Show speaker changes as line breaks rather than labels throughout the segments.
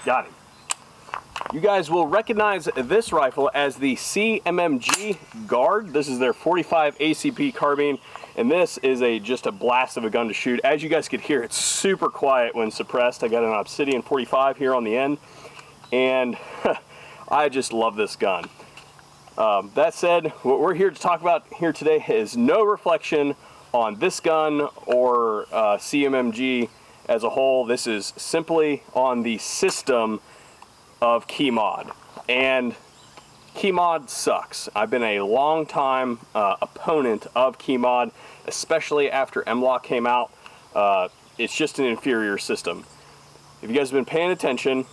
Got him. You guys will recognize this rifle as the CMMG Guard. This is their 45 ACP carbine, and this is just a blast of a gun to shoot. As you guys could hear, it's super quiet when suppressed. I got an Obsidian 45 here on the end, and I just love this gun. That said, what we're here to talk about here today is no reflection on this gun or CMMG as a whole. This is simply on the system of KeyMod, and KeyMod sucks. I've been a long time opponent of KeyMod, especially after MLOC came out. It's just an inferior system. If you guys have been paying attention,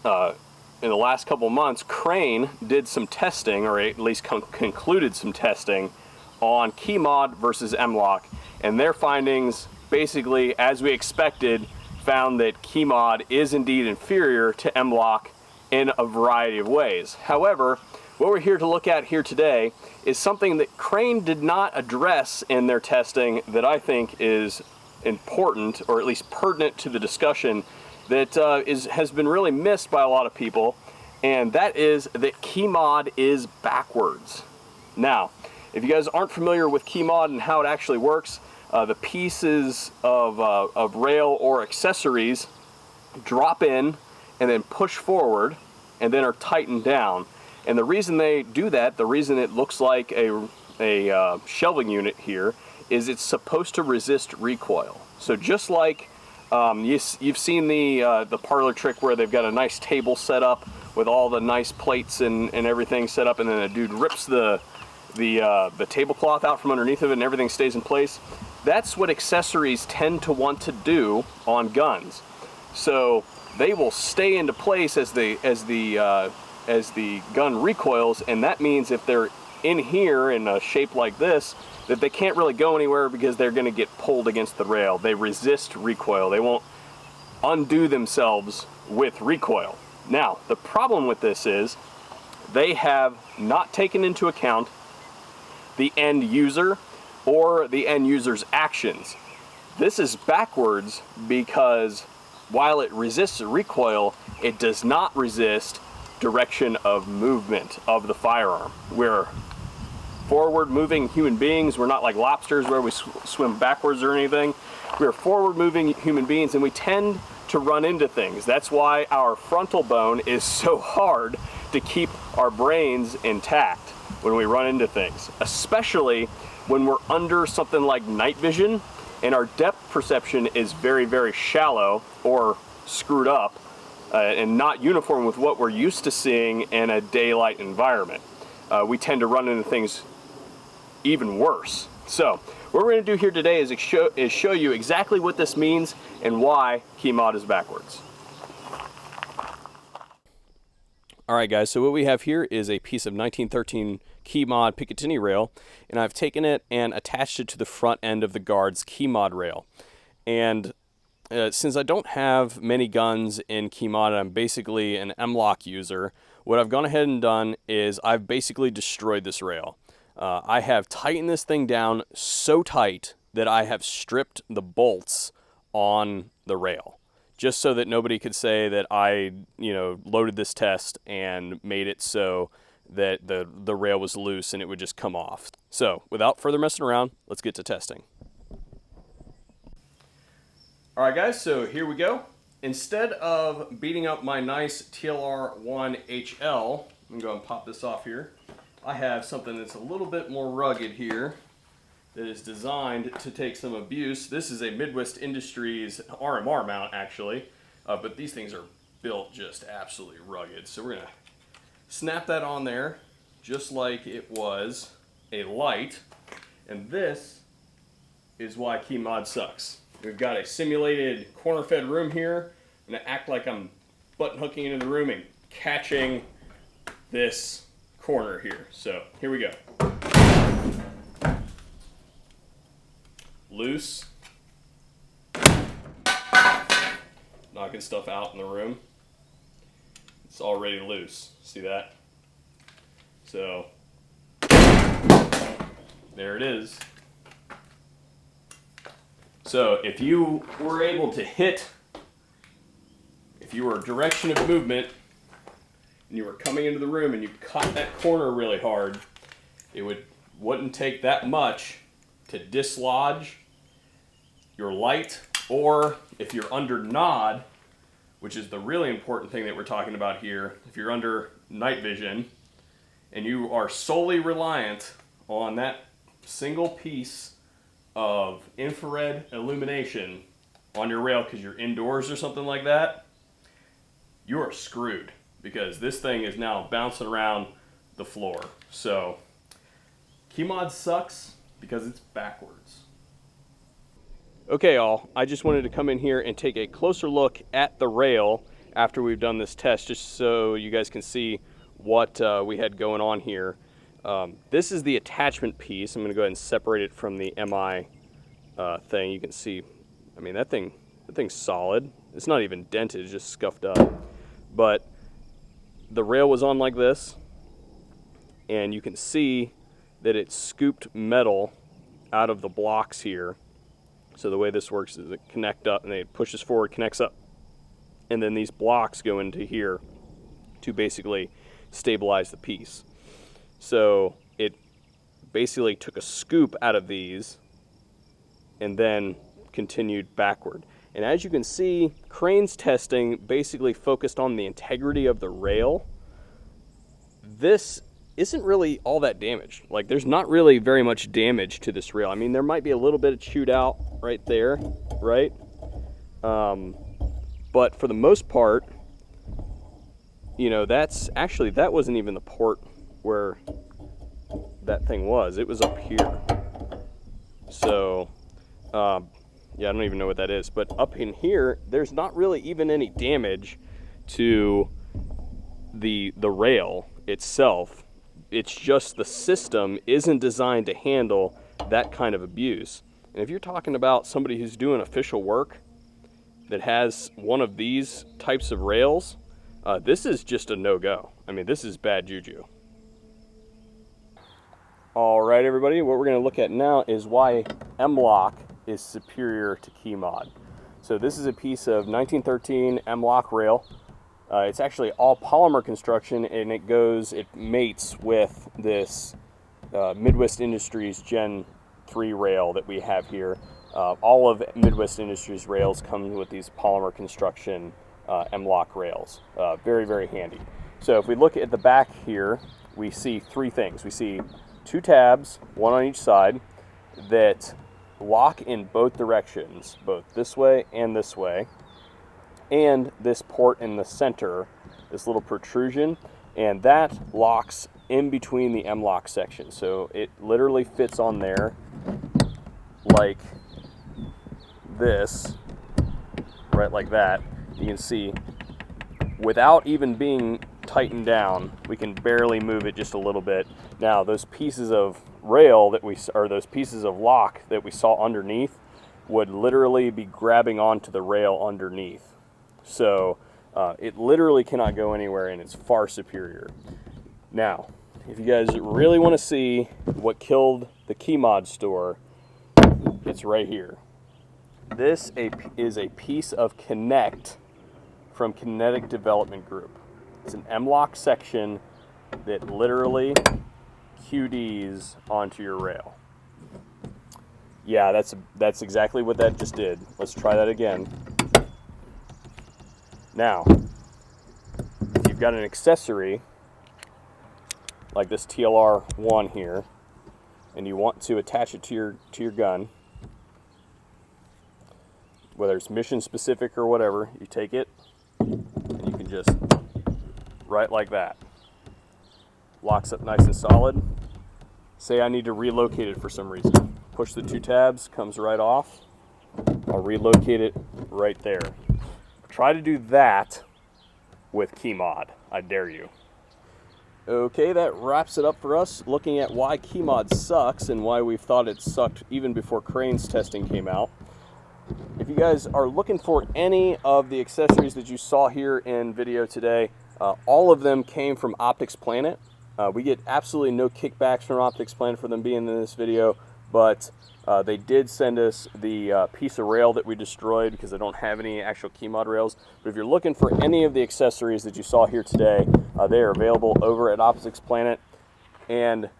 in the last couple months, Crane did some testing, or at least concluded some testing on KeyMod versus MLOC, and their findings, basically, as we expected, found that KeyMod is indeed inferior to MLOC in a variety of ways. However, what we're here to look at here today is something that Crane did not address in their testing that I think is important, or at least pertinent to the discussion, that has been really missed by a lot of people, and that is that KeyMod is backwards. Now, if you guys aren't familiar with KeyMod and how it actually works, the pieces of rail or accessories drop in and then push forward and then are tightened down. And the reason they do that, the reason it looks like a shelving unit here, is it's supposed to resist recoil. So just like you've seen the parlor trick where they've got a nice table set up with all the nice plates and everything set up, and then a dude rips the tablecloth out from underneath of it and everything stays in place. That's what accessories tend to want to do on guns. So they will stay into place as the gun recoils, and that means if they're in here in a shape like this, that they can't really go anywhere because they're going to get pulled against the rail. They resist recoil. They won't undo themselves with recoil. Now, the problem with this is they have not taken into account the end user or the end user's actions. This is backwards because while it resists recoil, it does not resist direction of movement of the firearm. We're forward moving human beings. We're not like lobsters where we swim backwards or anything. We're forward moving human beings, and we tend to run into things. That's why our frontal bone is so hard to keep our brains intact when we run into things, especially when we're under something like night vision and our depth perception is very, very shallow or screwed up and not uniform with what we're used to seeing in a daylight environment. We tend to run into things even worse. So what we're going to do here today is show you exactly what this means and why KeyMod is backwards. Alright guys, so what we have here is a piece of 1913 KeyMod Picatinny rail, and I've taken it and attached it to the front end of the Guard's KeyMod rail. And since I don't have many guns in KeyMod, I'm basically an MLOC user, what I've gone ahead and done is I've basically destroyed this rail. I have tightened this thing down so tight that I have stripped the bolts on the rail, just so that nobody could say that I, loaded this test and made it so that the rail was loose and it would just come off. So without further messing around, let's get to testing. All right guys, so here we go. Instead of beating up my nice TLR-1HL, I'm going to go and pop this off here. I have something that's a little bit more rugged here that is designed to take some abuse. This is a Midwest Industries RMR mount actually, but these things are built just absolutely rugged. So we're going to snap that on there just like it was a light, and this is why KeyMod sucks. We've got a simulated corner-fed room here. I'm going to act like I'm button hooking into the room and catching this corner here. So here we go. Loose. Knocking stuff out in the room. It's already loose. See that? So there it is. So if you were able to hit if you were direction of movement and you were coming into the room and you caught that corner really hard, it wouldn't take that much to dislodge your light, or if you're under nod, which is the really important thing that we're talking about here, if you're under night vision and you are solely reliant on that single piece of infrared illumination on your rail because you're indoors or something like that, you are screwed, because this thing is now bouncing around the floor. So KeyMod sucks because it's backwards. Okay, all, I just wanted to come in here and take a closer look at the rail after we've done this test, just so you guys can see what we had going on here. This is the attachment piece. I'm going to go ahead and separate it from the MI thing. You can see, I mean, that thing's solid. It's not even dented, it's just scuffed up. But the rail was on like this, and you can see that it scooped metal out of the blocks here. So the way this works is it connects up, and it pushes forward, connects up, and then these blocks go into here to basically stabilize the piece. So it basically took a scoop out of these and then continued backward. And as you can see, Crane's testing basically focused on the integrity of the rail. This isn't really all that damaged. Like, there's not really very much damage to this rail. I mean, there might be a little bit of chewed out right there, right? But for the most part, you know, that wasn't even the port where that thing was. It was up here. So, yeah, I don't even know what that is. But up in here, there's not really even any damage to the rail itself. It's just the system isn't designed to handle that kind of abuse. And if you're talking about somebody who's doing official work that has one of these types of rails, this is just a no-go. I mean, this is bad juju. All right, everybody, what we're going to look at now is why M-LOK is superior to KeyMod. So this is a piece of 1913 M-LOK rail. It's actually all polymer construction, and it mates with this Midwest Industries Gen 3 rail that we have here. All of Midwest Industries rails come with these polymer construction M-LOK rails. Very, very handy. So if we look at the back here, we see three things. We see two tabs, one on each side, that lock in both directions, both this way, and this port in the center, this little protrusion, and that locks in between the M-LOK section. So it literally fits on there like this, right like that. You can see, without even being tightened down, we can barely move it just a little bit. Now, those pieces of rail those pieces of lock that we saw underneath would literally be grabbing onto the rail underneath. So it literally cannot go anywhere, and it's far superior. Now, if you guys really want to see what killed the KeyMod store, it's right here. This is a piece of Connect from Kinetic Development Group. It's an M-LOK section that literally QDs onto your rail. Yeah, that's exactly what that just did. Let's try that again. Now, if you've got an accessory like this TLR-1 here, and you want to attach it to your gun, whether it's mission specific or whatever, you take it and you can just right like that. Locks up nice and solid. Say I need to relocate it for some reason. Push the two tabs, comes right off. I'll relocate it right there. Try to do that with KeyMod. I dare you. Okay, that wraps it up for us, looking at why KeyMod sucks and why we thought it sucked even before Crane's testing came out. If you guys are looking for any of the accessories that you saw here in video today, all of them came from Optics Planet. We get absolutely no kickbacks from Optics Planet for them being in this video. but they did send us the piece of rail that we destroyed because I don't have any actual KeyMod rails. But if you're looking for any of the accessories that you saw here today, they are available over at Optics Planet. And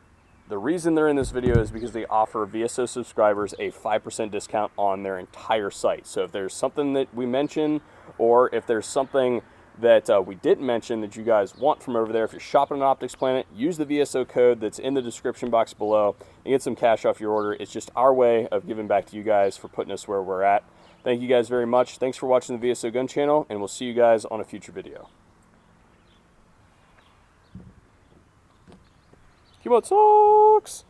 the reason they're in this video is because they offer VSO subscribers a 5% discount on their entire site. So if there's something that we mention, or if there's something that we didn't mention that you guys want from over there, if you're shopping on Optics Planet, use the VSO code that's in the description box below and get some cash off your order. It's just our way of giving back to you guys for putting us where we're at. Thank you guys very much. Thanks for watching the VSO Gun Channel, and we'll see you guys on a future video. KeyMod sucks!